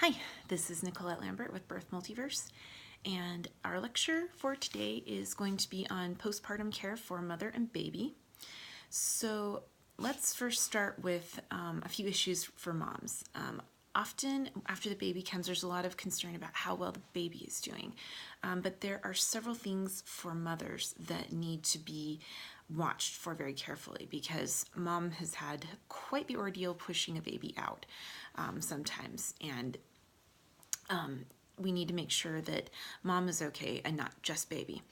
Hi, this is Nicolette Lambert with Birth Multiverse, and our lecture for today is going to be on postpartum care for mother and baby. So let's first start with a few issues for moms. Often after the baby comes, there's a lot of concern about how well the baby is doing, but there are several things for mothers that need to be watched for very carefully because mom has had quite the ordeal pushing a baby out sometimes, and we need to make sure that mom is okay and not just baby.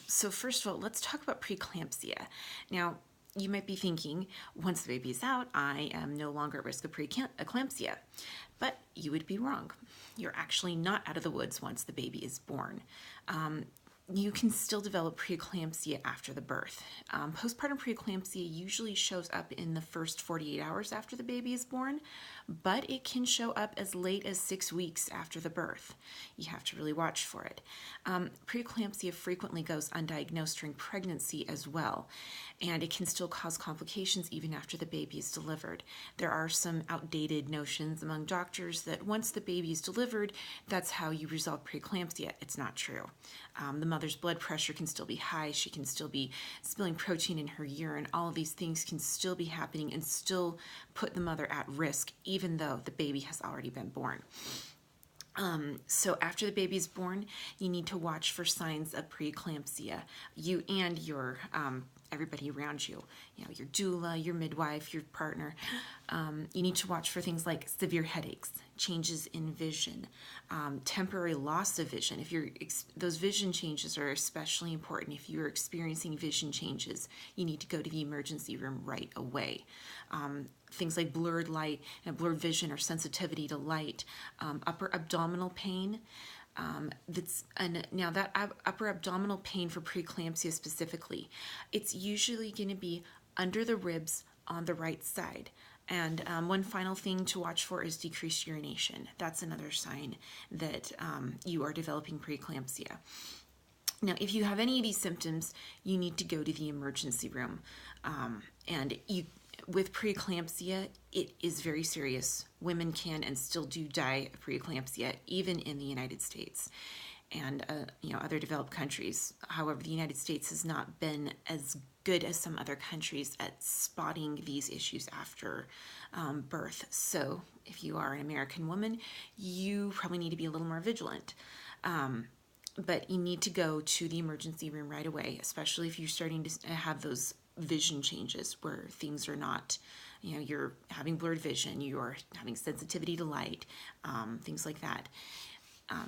So first of all, let's talk about preeclampsia. Now, you might be thinking, once the baby is out, I am no longer at risk of preeclampsia. But you would be wrong. You're actually not out of the woods once the baby is born. You can still develop preeclampsia after the birth. Postpartum preeclampsia usually shows up in the first 48 hours after the baby is born, but it can show up as late as 6 weeks after the birth. You have to really watch for it. Preeclampsia frequently goes undiagnosed during pregnancy as well, and it can still cause complications even after the baby is delivered. There are some outdated notions among doctors that once the baby is delivered, that's how you resolve preeclampsia. It's not true. The mother's blood pressure can still be high. She can still be spilling protein in her urine. All of these things can still be happening and still put the mother at risk, even though the baby has already been born. So after the baby is born, you need to watch for signs of preeclampsia. You and your everybody around you, your doula, your midwife, your partner. You need to watch for things like severe headaches, changes in vision, temporary loss of vision. If those vision changes are especially important. If you're experiencing vision changes, you need to go to the emergency room right away. Things like blurred light and blurred vision or sensitivity to light, upper abdominal pain. Now that upper abdominal pain for preeclampsia specifically, it's usually going to be under the ribs on the right side. And one final thing to watch for is decreased urination. That's another sign that you are developing preeclampsia. Now, if you have any of these symptoms, you need to go to the emergency room. With preeclampsia, it is very serious. Women can and still do die of preeclampsia, even in the United States and other developed countries. However, the United States has not been as good as some other countries at spotting these issues after birth. So if you are an American woman, you probably need to be a little more vigilant. But you need to go to the emergency room right away, especially if you're starting to have those vision changes where things are not, you're having blurred vision, you're having sensitivity to light, things like that.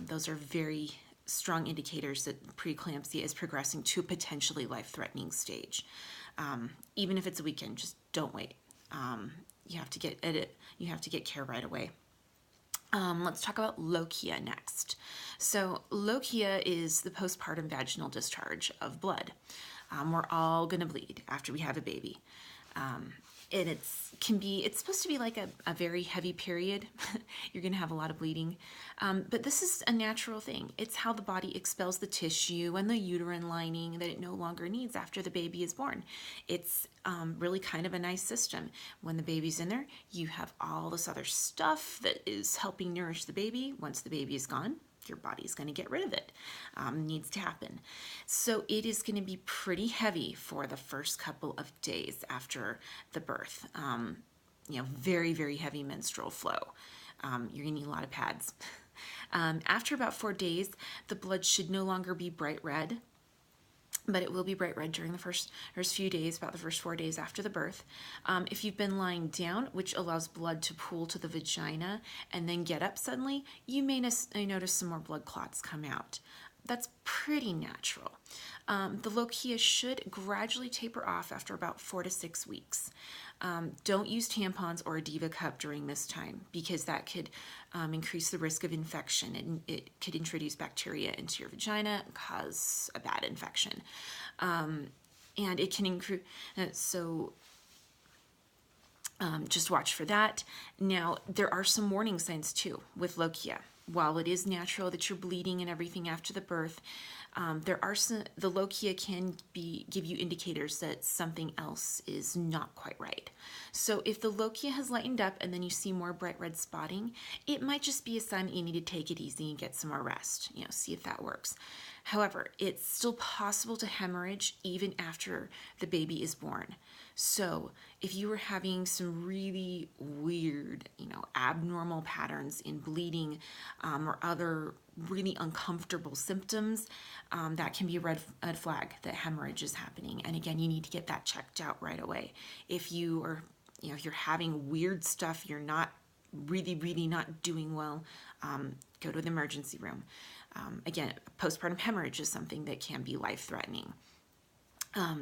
Those are very strong indicators that preeclampsia is progressing to a potentially life-threatening stage. Even if it's a weekend, just don't wait. You have to get care right away. Let's talk about Lochia next. So Lochia is the postpartum vaginal discharge of blood. We're all going to bleed after we have a baby. And it's supposed to be like a very heavy period. You're going to have a lot of bleeding. But this is a natural thing. It's how the body expels the tissue and the uterine lining that it no longer needs after the baby is born. It's really kind of a nice system. When the baby's in there, you have all this other stuff that is helping nourish the baby. Once the baby is gone, your body's going to get rid of it. Needs to happen. So it is going to be pretty heavy for the first couple of days after the birth. Very, very heavy menstrual flow. You're going to need a lot of pads. After about 4 days, the blood should no longer be bright red, but it will be bright red during the first few days, about the first 4 days after the birth. If you've been lying down, which allows blood to pool to the vagina and then get up suddenly, you may notice some more blood clots come out. That's pretty natural. The lochia should gradually taper off after about 4 to 6 weeks. Don't use tampons or a Diva cup during this time because that could increase the risk of infection, and it could introduce bacteria into your vagina and cause a bad infection. And it can increase, just watch for that. Now, there are some warning signs too with lochia. while it is natural that you're bleeding and everything after the birth, there are the lochia can give you indicators that something else is not quite right. So if the lochia has lightened up and then you see more bright red spotting, it might just be a sign that you need to take it easy and get some more rest. See if that works. However, it's still possible to hemorrhage even after the baby is born. So if you were having some really weird, abnormal patterns in bleeding or other really uncomfortable symptoms, that can be a red flag that hemorrhage is happening. And again, you need to get that checked out right away. If you are, if you're having weird stuff, you're not really not doing well, go to the emergency room. Again, postpartum hemorrhage is something that can be life-threatening.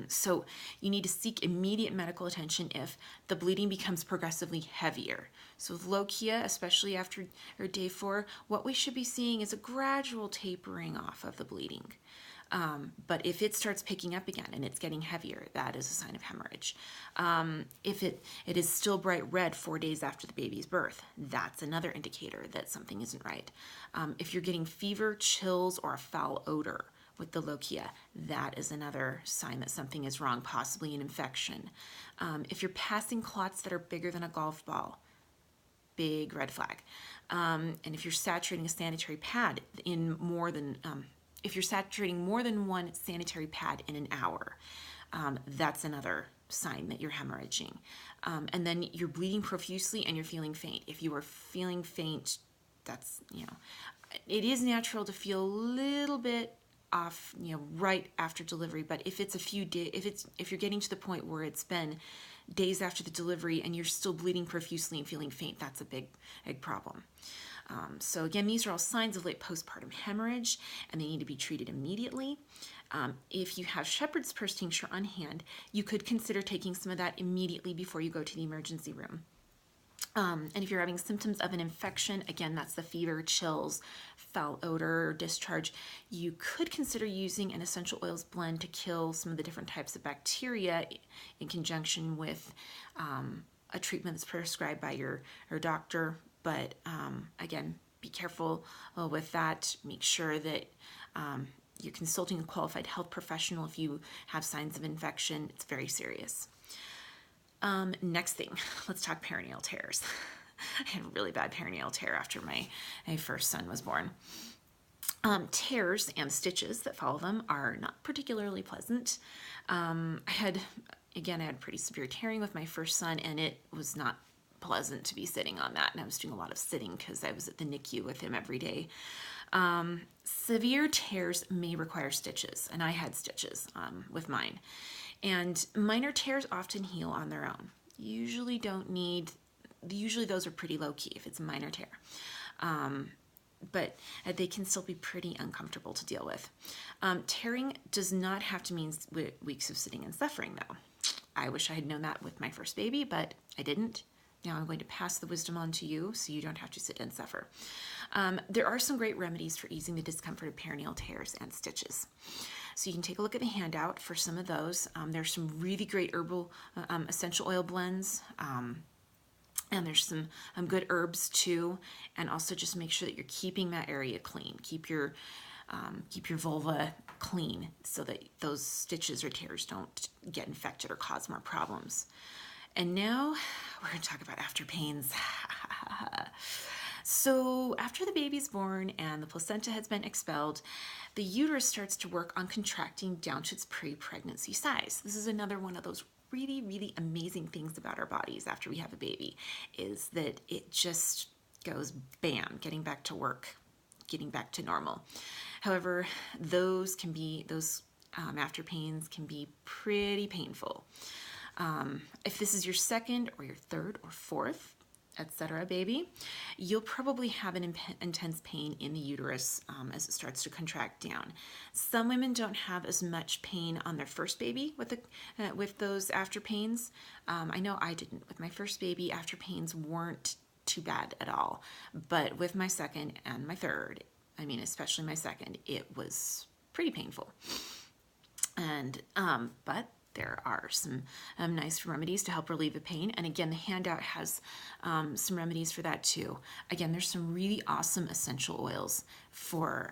So you need to seek immediate medical attention if the bleeding becomes progressively heavier. So with lochia, especially after day 4, what we should be seeing is a gradual tapering off of the bleeding. But if it starts picking up again and it's getting heavier, that is a sign of hemorrhage. If it is still bright red 4 days after the baby's birth, that's another indicator that something isn't right. If you're getting fever, chills, or a foul odor with the lochia, that is another sign that something is wrong, possibly an infection. If you're passing clots that are bigger than a golf ball, big red flag. And if you're saturating a sanitary pad in more than if you're saturating more than one sanitary pad in an hour, that's another sign that you're hemorrhaging. And then you're bleeding profusely and you're feeling faint. If you are feeling faint, that's, it is natural to feel a little bit off, right after delivery. But if it's a few days, if you're getting to the point where it's been days after the delivery and you're still bleeding profusely and feeling faint, that's a big problem. So again, these are all signs of late postpartum hemorrhage, and they need to be treated immediately. If you have shepherd's purse tincture on hand, you could consider taking some of that immediately before you go to the emergency room. And if you're having symptoms of an infection, again, that's the fever, chills, foul odor, or discharge, you could consider using an essential oils blend to kill some of the different types of bacteria in conjunction with a treatment that's prescribed by your doctor. But again, be careful with that. Make sure that you're consulting a qualified health professional if you have signs of infection. It's very serious. Next thing, let's talk perineal tears. I had a really bad perineal tear after my first son was born. Tears and stitches that follow them are not particularly pleasant. I had pretty severe tearing with my first son, and it was not pleasant to be sitting on that, and I was doing a lot of sitting because I was at the NICU with him every day. Severe tears may require stitches, and I had stitches with mine. And minor tears often heal on their own. Usually those are pretty low key if it's a minor tear. But they can still be pretty uncomfortable to deal with. Tearing does not have to mean weeks of sitting and suffering, though. I wish I had known that with my first baby, but I didn't. Now I'm going to pass the wisdom on to you so you don't have to sit and suffer. There are some great remedies for easing the discomfort of perineal tears and stitches. So you can take a look at the handout for some of those. There's some really great herbal essential oil blends. And there's some good herbs too. And also just make sure that you're keeping that area clean. Keep your vulva clean so that those stitches or tears don't get infected or cause more problems. And now we're going to talk about after pains. So after the baby's born and the placenta has been expelled, the uterus starts to work on contracting down to its pre-pregnancy size. This is another one of those really amazing things about our bodies after we have a baby, is that it just goes bam, getting back to work, getting back to normal. However, those after pains can be pretty painful. If this is your second or your third or fourth, etc. baby, you'll probably have an intense pain in the uterus as it starts to contract down. Some women don't have as much pain on their first baby with those after pains. I know I didn't. With my first baby, after pains weren't too bad at all. But with my second and my third, especially my second, it was pretty painful. And but there are some nice remedies to help relieve the pain. And again, the handout has some remedies for that too. Again, there's some really awesome essential oils for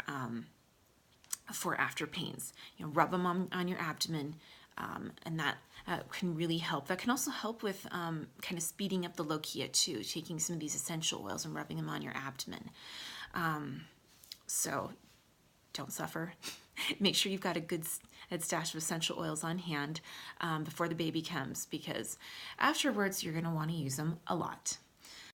after pains. Rub them on your abdomen, and that can really help. That can also help with kind of speeding up the lochia too, taking some of these essential oils and rubbing them on your abdomen. So don't suffer. Make sure you've got a good stash of essential oils on hand before the baby comes, because afterwards you're going to want to use them a lot.